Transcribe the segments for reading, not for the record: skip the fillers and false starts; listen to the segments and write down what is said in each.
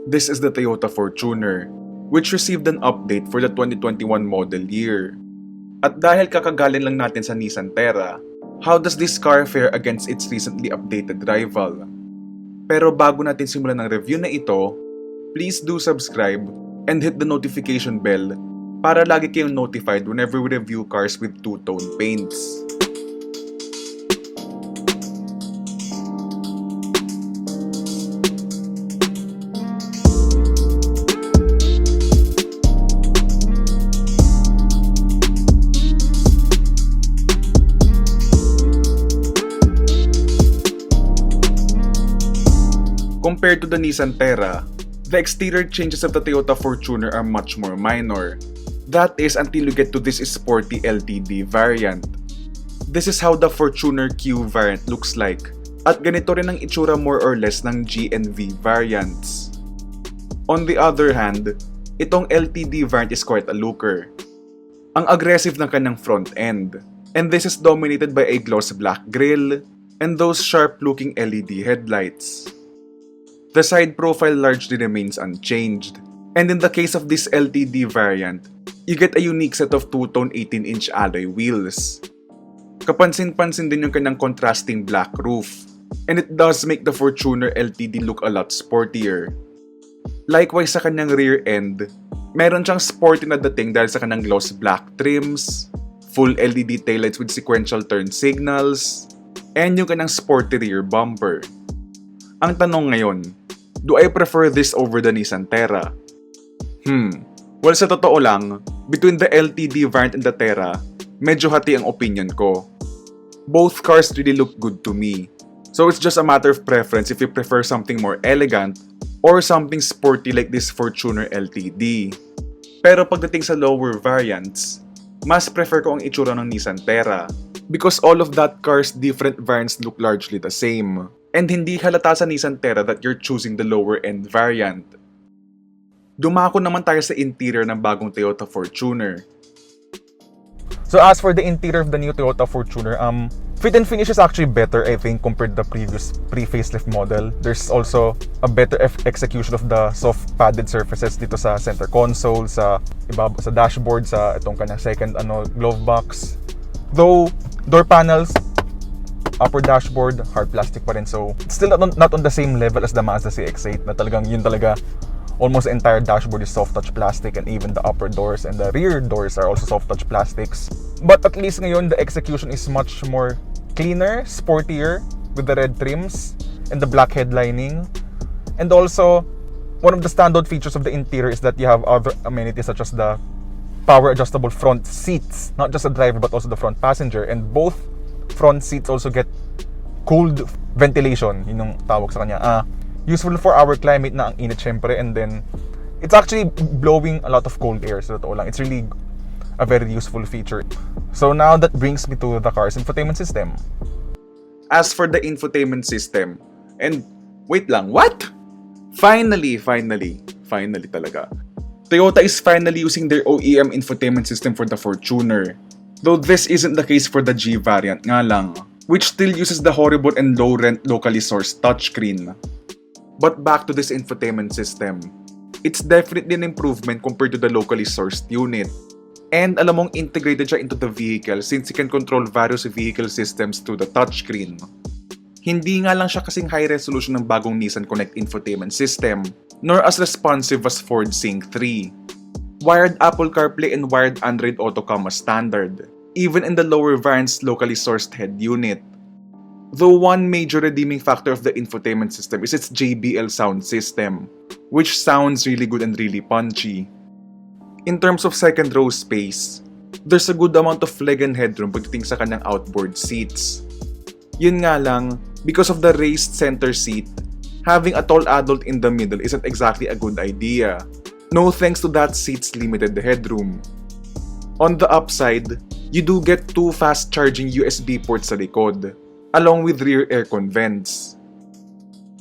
This is the Toyota Fortuner, which received an update for the 2021 model year. At dahil kakagaling lang natin sa Nissan Terra, how does this car fare against its recently updated rival? Pero bago natin simulan ng review na ito, please do subscribe and hit the notification bell para lagi kayong notified whenever we review cars with two-tone paints. Compared to the Nissan Terra, the exterior changes of the Toyota Fortuner are much more minor. That is until you get to this sporty LTD variant. This is how the Fortuner Q variant looks like, at ganito rin ang itsura more or less ng G and V variants. On the other hand, itong LTD variant is quite a looker. Ang aggressive ng kanyang front end, and this is dominated by a gloss black grille and those sharp-looking LED headlights. The side profile largely remains unchanged, and in the case of this LTD variant, you get a unique set of two-tone 18-inch alloy wheels. Kapansin-pansin din yung kanyang contrasting black roof, and it does make the Fortuner LTD look a lot sportier. Likewise sa kanyang rear end, meron siyang sporty na dating dahil sa kanyang gloss black trims, full LED taillights with sequential turn signals, and yung kanyang sporty rear bumper. Ang tanong ngayon, do I prefer this over the Nissan Terra? Well, sa totoo lang, between the LTD variant and the Terra, medyo hati ang opinion ko. Both cars really look good to me. So it's just a matter of preference if you prefer something more elegant or something sporty like this Fortuner LTD. Pero pagdating sa lower variants, mas prefer ko ang itsura ng Nissan Terra because all of that car's different variants look largely the same. And hindi halata sa Nissan Terra that you're choosing the lower-end variant. Dumako naman tayo sa interior ng bagong Toyota Fortuner. So as for the interior of the new Toyota Fortuner, fit and finish is actually better, I think, compared to the previous pre-facelift model. There's also a better execution of the soft padded surfaces dito sa center console, sa dashboard, sa itong kanyang second glove box. Though door panels, upper dashboard, hard plastic pa rin, so it's still not on the same level as the Mazda CX-8 na talagang yun talaga almost the entire dashboard is soft touch plastic, and even the upper doors and the rear doors are also soft touch plastics. But at least ngayon the execution is much more cleaner, sportier with the red trims and the black headlining. And also one of the standout features of the interior is that you have other amenities such as the power adjustable front seats, not just the driver but also the front passenger, and both front seats also get cooled ventilation, yun yung tawag sa kanya. Useful for our climate na ang init syempre, and then it's actually blowing a lot of cold air, so totoo lang. It's really a very useful feature. So now that brings me to the car's infotainment system. As for the infotainment system, and wait lang, what? Finally talaga. Toyota is finally using their OEM infotainment system for the Fortuner. Though this isn't the case for the G variant nga lang, which still uses the horrible and low-rent locally sourced touchscreen. But back to this infotainment system, it's definitely an improvement compared to the locally sourced unit. And alam mong integrated siya into the vehicle since you can control various vehicle systems through the touchscreen. Hindi nga lang siya kasing high resolution ng bagong Nissan Connect infotainment system, nor as responsive as Ford Sync 3. Wired Apple CarPlay and wired Android Auto come as standard, even in the lower variant's locally sourced head unit. Though one major redeeming factor of the infotainment system is its JBL sound system, which sounds really good and really punchy. In terms of second row space, there's a good amount of leg and headroom pagdating sa kanyang outboard seats. Yun nga lang, because of the raised center seat, having a tall adult in the middle isn't exactly a good idea. No thanks to that seat's limited headroom. On the upside, you do get two fast charging USB ports sa likod, along with rear aircon vents.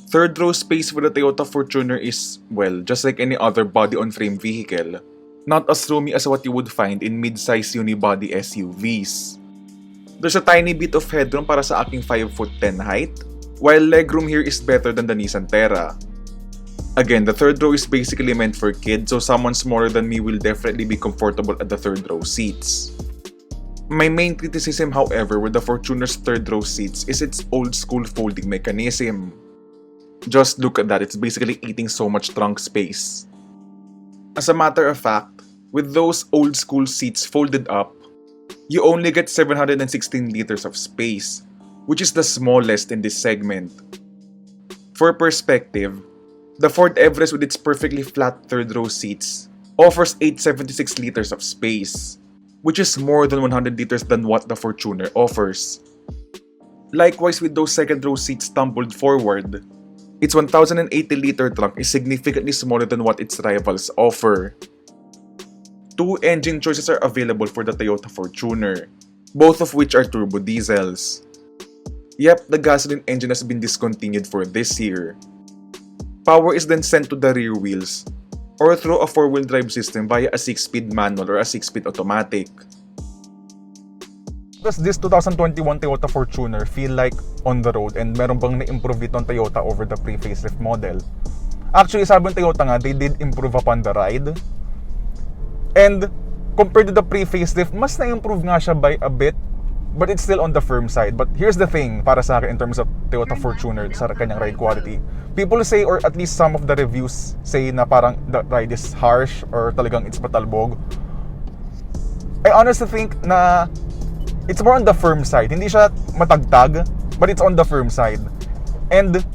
Third row space for the Toyota Fortuner is, well, just like any other body-on-frame vehicle, not as roomy as what you would find in mid-size unibody SUVs. There's a tiny bit of headroom para sa aking 5'10" height, while legroom here is better than the Nissan Terra. Again, the third row is basically meant for kids, so someone smaller than me will definitely be comfortable at the third row seats. My main criticism, however, with the Fortuner's third row seats is its old school folding mechanism. Just look at that, it's basically eating so much trunk space. As a matter of fact, with those old school seats folded up, you only get 716 liters of space, which is the smallest in this segment. For perspective, the Ford Everest with its perfectly flat third row seats offers 876 liters of space, which is more than 100 liters than what the Fortuner offers. Likewise, with those second row seats tumbled forward, its 1080-liter trunk is significantly smaller than what its rivals offer. Two engine choices are available for the Toyota Fortuner, both of which are turbo diesels. Yep, the gasoline engine has been discontinued for this year. Power is then sent to the rear wheels or through a 4-wheel drive system via a 6-speed manual or a 6-speed automatic. Does this 2021 Toyota Fortuner feel like on the road and meron bang na-improve dito ng Toyota over the pre-facelift model? Actually, sabi ng Toyota nga, they did improve upon the ride. And compared to the pre-facelift, mas na-improve nga siya by a bit, but it's still on the firm side. But here's the thing para sa akin in terms of Toyota Fortuner sa kanyang ride quality. People say, or at least some of the reviews say na parang the ride is harsh or talagang it's matalbog. I honestly think na it's more on the firm side. Hindi siya matagtag, but it's on the firm side. And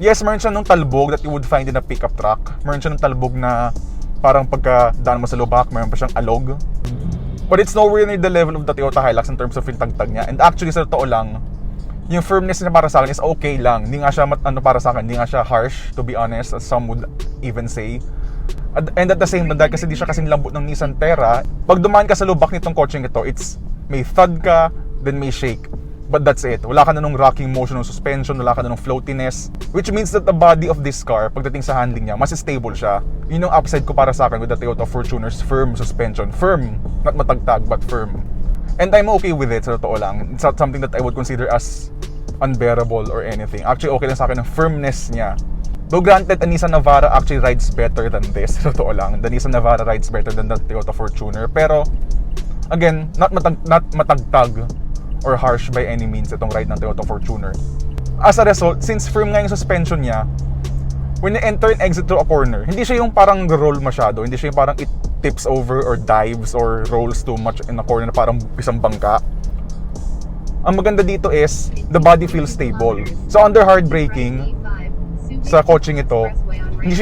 yes, meron siya nung talbog that you would find in a pickup truck. Meron siya nung talbog na parang pagka daan mo sa lubak, meron pa siyang alog. But it's nowhere near the level of the Toyota Hilux in terms of yung tagtag niya. And actually, sa totoo lang, yung firmness niya para sa akin is okay lang. Hindi nga siya para sa akin, hindi nga siya harsh, to be honest, as some would even say. And at the same time, kasi di siya kasing lambot ng Nissan Terra, pag dumaan ka sa lubak nitong kotseng ito, it's may thud ka, then may shake. But that's it. Wala ka na nung rocking motion ng suspension, wala ka na nung floatiness. Which means that the body of this car, pagdating sa handling niya, mas stable siya. Yun yung upside ko para sa akin with the Toyota Fortuner's firm suspension. Firm, not matagtag, but firm. And I'm okay with it, sa totoo lang. It's not something that I would consider as unbearable or anything. Actually, okay lang sa akin ang firmness niya. Though granted, the Nissan Navara actually rides better than this, sa totoo lang. The Nissan Navara rides better than the Toyota Fortuner. Pero, again, not matagtag or harsh by any means itong ride ng Toyota Fortuner. As a result, since firm nga yung suspension niya, when you enter and exit through a corner, hindi siya yung parang roll masyado, hindi siya yung parang it tips over or dives or rolls too much in a corner na parang isang bangka. Ang maganda dito is, the body feels stable. So under hard braking, sa coaching ito, hindi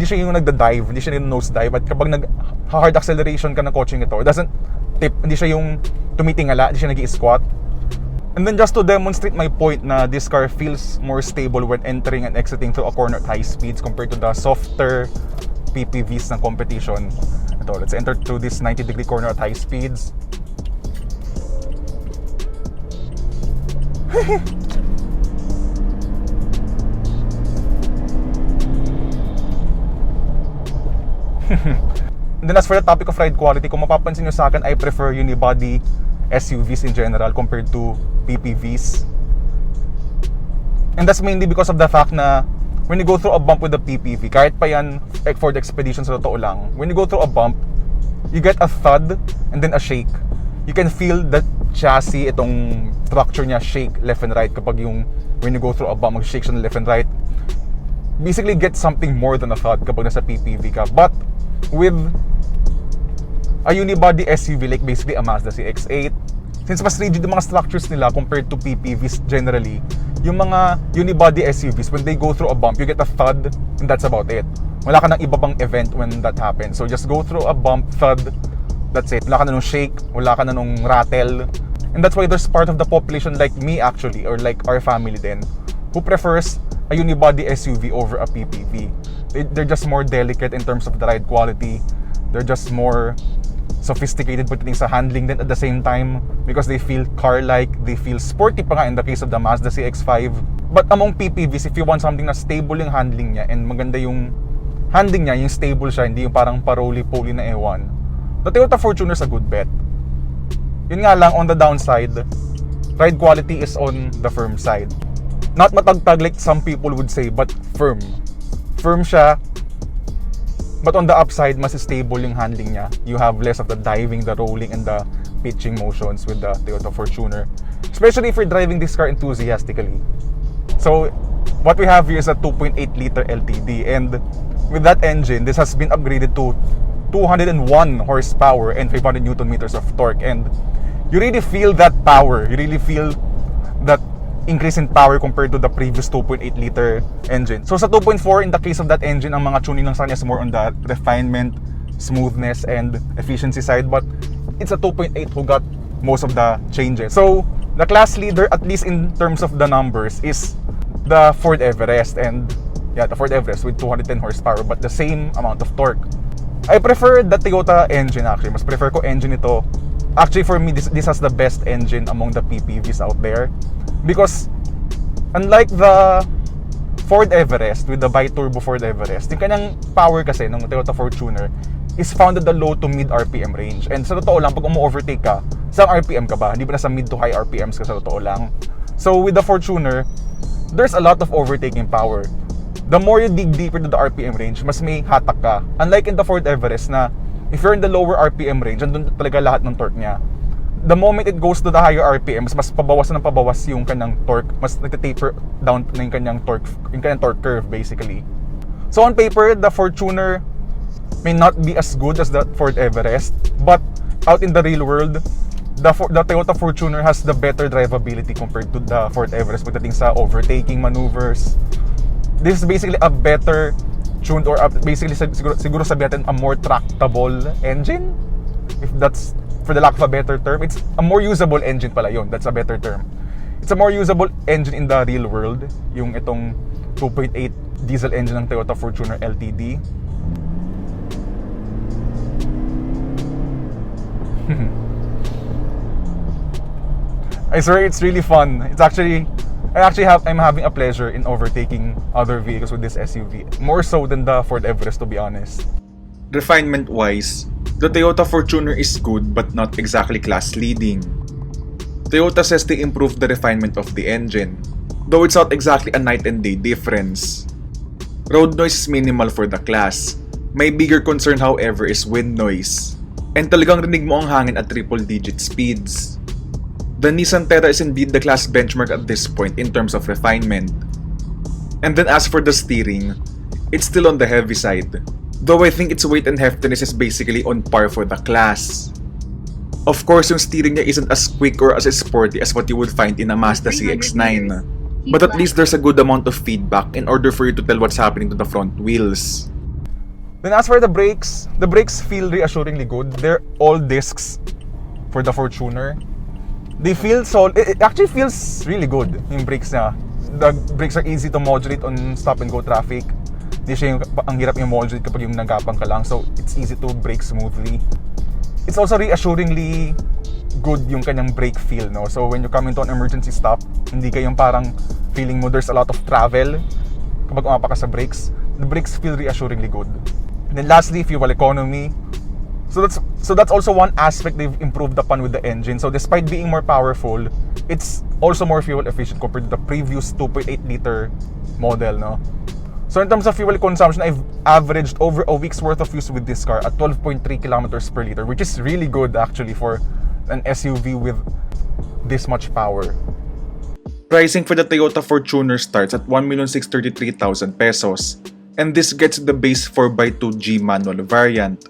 siya yung nagda-dive, hindi siya yung nose dive. At kapag nag-hard acceleration ka ng coaching ito, it doesn't tip, hindi siya yung tumitingala, hindi siya nag-i-squat. And then just to demonstrate my point na this car feels more stable when entering and exiting through a corner at high speeds compared to the softer PPVs ng competition. Ito, let's enter through this 90-degree corner at high speeds. And then as for the topic of ride quality, kung mapapansin nyo sa akin, I prefer unibody SUVs in general compared to PPVs. And that's mainly because of the fact na when you go through a bump with the PPV, kahit pa yan Ford Expedition sa totoo lang, when you go through a bump, you get a thud and then a shake. You can feel that chassis, itong structure niya shake left and right kapag when you go through a bump, mag-shake siya left and right. Basically get something more than a thud kapag nasa PPV ka. But with a unibody SUV like basically a Mazda CX-8, since mas rigid yung mga structures nila compared to PPVs generally, yung mga unibody SUVs, when they go through a bump, you get a thud and that's about it. Wala ka ng iba pang event when that happens. So just go through a bump, thud, that's it. Wala ka na nung shake, wala ka na nung rattle. And that's why there's part of the population like me actually, or like our family then, who prefers a unibody SUV over a PPV. They're just more delicate in terms of the ride quality. They're just more sophisticated pagdating sa handling din at the same time because they feel car-like, they feel sporty pa nga in the case of the Mazda CX-5. But among PPVs, if you want something na stable yung handling niya and maganda yung handling niya, yung stable siya, hindi yung parang paroli-poli na ewan, the Toyota Fortuner is a good bet. Yun nga lang, on the downside, ride quality is on the firm side. Not matagtag like some people would say, but firm. Firm siya, but on the upside, mas stable yung handling niya. You have less of the diving, the rolling, and the pitching motions with the Toyota Fortuner. Especially if you're driving this car enthusiastically. So, what we have here is a 2.8 liter LTD, and with that engine, this has been upgraded to 201 horsepower and 500 newton meters of torque, and you really feel that power. You really feel that increase in power compared to the previous 2.8 liter engine. So sa 2.4, in the case of that engine, ang mga tuning lang sa kanya is more on the refinement, smoothness, and efficiency side, but it's a 2.8 who got most of the changes. So the class leader, at least in terms of the numbers, is the Ford Everest, and yeah, the Ford Everest with 210 horsepower but the same amount of torque. I prefer the Toyota engine actually. Mas prefer ko engine ito. Actually, for me, this has the best engine among the PPVs out there. Because, unlike the Ford Everest, with the bi-turbo Ford Everest, yung kanyang power kasi ng Toyota Fortuner is found at the low to mid RPM range. And sa totoo lang, pag umu-overtake ka, sa RPM ka ba? Hindi ba nasa mid to high RPMs ka sa totoo lang? So, with the Fortuner, there's a lot of overtaking power. The more you dig deeper to the RPM range, mas may hatak ka. Unlike in the Ford Everest na if you're in the lower RPM range, andun talaga lahat ng torque niya. The moment it goes to the higher RPMs, mas pabawas na ng pabawas yung kanyang torque, mas nagtitaper down na yung kanyang torque curve basically. So on paper, the Fortuner may not be as good as the Ford Everest, but out in the real world, the Toyota Fortuner has the better drivability compared to the Ford Everest pagdating sa overtaking maneuvers. This is basically a better tuned, or basically siguro sabihin natin a more tractable engine, if that's for the lack of a better term. It's a more usable engine pala yun, that's a better term. It's a more usable engine in the real world, yung itong 2.8 diesel engine ng Toyota Fortuner LTD. I swear it's really fun. I'm having a pleasure in overtaking other vehicles with this SUV, more so than the Ford Everest, to be honest. Refinement-wise, the Toyota Fortuner is good but not exactly class-leading. Toyota says they improved the refinement of the engine, though it's not exactly a night and day difference. Road noise is minimal for the class. My bigger concern, however, is wind noise. And talagang rinig mo ang hangin at triple-digit speeds. The Nissan Terra is indeed the class benchmark at this point in terms of refinement. And then as for the steering, it's still on the heavy side, though I think its weight and heftiness is basically on par for the class. Of course, yung steering niya isn't as quick or as sporty as what you would find in a Mazda CX-9, but at least there's a good amount of feedback in order for you to tell what's happening to the front wheels. Then as for the brakes feel reassuringly good. They're all discs for the Fortuner. They feel solid. It actually feels really good, yung brakes niya. The brakes are easy to modulate on stop and go traffic. Hindi siya ang hirap yung modulate kapag yung nagapang ka lang. So, it's easy to brake smoothly. It's also reassuringly good yung kanyang brake feel, no? So, when you come into an emergency stop, hindi kayong parang feeling mo there's a lot of travel kapag umapa ka sa brakes. The brakes feel reassuringly good. And then lastly, fuel economy. So that's also one aspect they've improved upon with the engine. So despite being more powerful, it's also more fuel efficient compared to the previous 2.8 liter model, no? So in terms of fuel consumption, I've averaged over a week's worth of use with this car at 12.3 kilometers per liter, which is really good actually for an SUV with this much power. Pricing for the Toyota Fortuner starts at 1,633,000 pesos, and this gets the base 4x2G manual variant.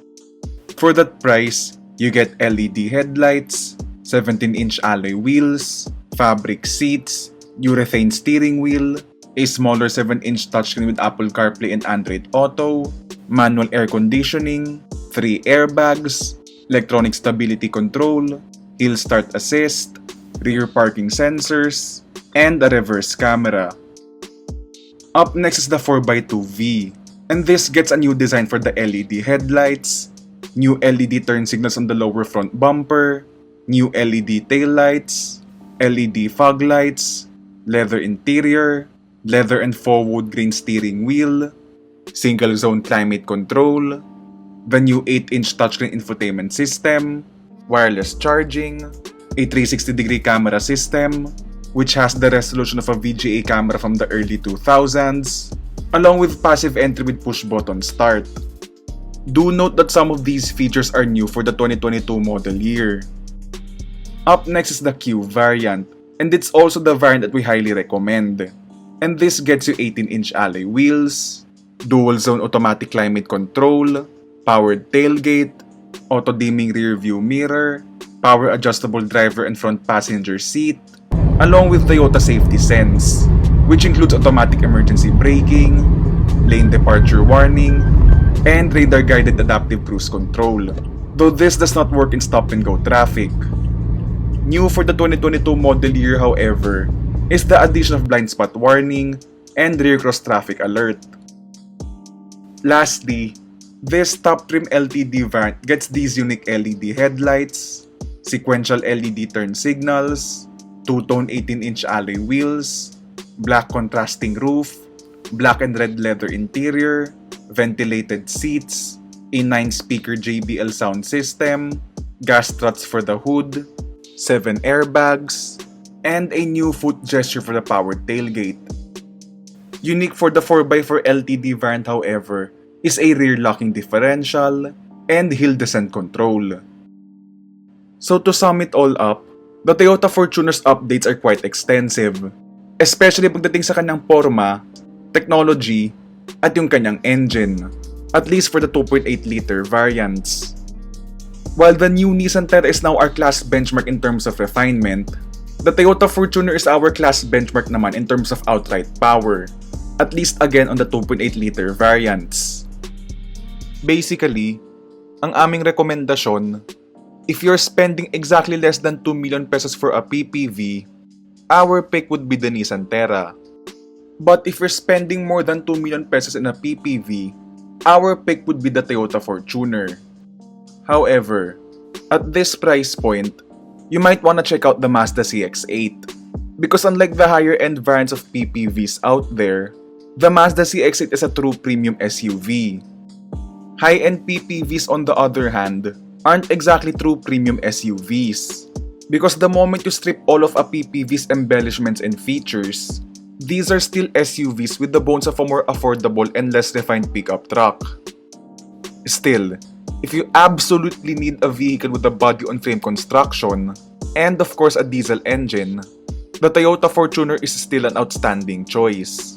For that price, you get LED headlights, 17-inch alloy wheels, fabric seats, urethane steering wheel, a smaller 7-inch touchscreen with Apple CarPlay and Android Auto, manual air conditioning, 3 airbags, electronic stability control, hill start assist, rear parking sensors, and a reverse camera. Up next is the 4x2V, and this gets a new design for the LED headlights, new LED turn signals on the lower front bumper, new LED taillights, LED fog lights, leather interior, leather and forward grain steering wheel, single zone climate control, the new 8-inch touchscreen infotainment system, wireless charging, a 360-degree camera system, which has the resolution of a VGA camera from the early 2000s, along with passive entry with push button start. Do note that some of these features are new for the 2022 model year. Up next is the Q variant, and it's also the variant that we highly recommend. And this gets you 18-inch alloy wheels, dual zone automatic climate control, powered tailgate, auto-dimming rear view mirror, power adjustable driver and front passenger seat, along with Toyota Safety Sense, which includes automatic emergency braking, lane departure warning, and radar-guided adaptive cruise control, though this does not work in stop-and-go traffic. New for the 2022 model year, however, is the addition of blind spot warning and rear cross traffic alert. Lastly, this top trim LTD variant gets these unique LED headlights, sequential LED turn signals, two-tone 18-inch alloy wheels, black contrasting roof, black and red leather interior, ventilated seats, a 9-speaker JBL sound system, gas struts for the hood, 7 airbags, and a new foot gesture for the powered tailgate. Unique for the 4x4 LTD variant, however, is a rear locking differential and hill descent control. So to sum it all up, the Toyota Fortuner's updates are quite extensive, especially pagdating sa kanyang forma, technology, at yung kanyang engine, at least for the 2.8-liter variants. While the new Nissan Terra is now our class benchmark in terms of refinement, the Toyota Fortuner is our class benchmark naman in terms of outright power, at least again on the 2.8-liter variants. Basically, ang aming rekomendasyon, if you're spending exactly less than 2 million pesos for a PPV, our pick would be the Nissan Terra. But if you're spending more than 2 million pesos in a PPV, our pick would be the Toyota Fortuner. However, at this price point, you might wanna check out the Mazda CX-8. Because unlike the higher-end variants of PPVs out there, the Mazda CX-8 is a true premium SUV. High-end PPVs, on the other hand, aren't exactly true premium SUVs. Because the moment you strip all of a PPV's embellishments and features, these are still SUVs with the bones of a more affordable and less refined pickup truck. Still, if you absolutely need a vehicle with a body-on-frame construction, and of course a diesel engine, the Toyota Fortuner is still an outstanding choice.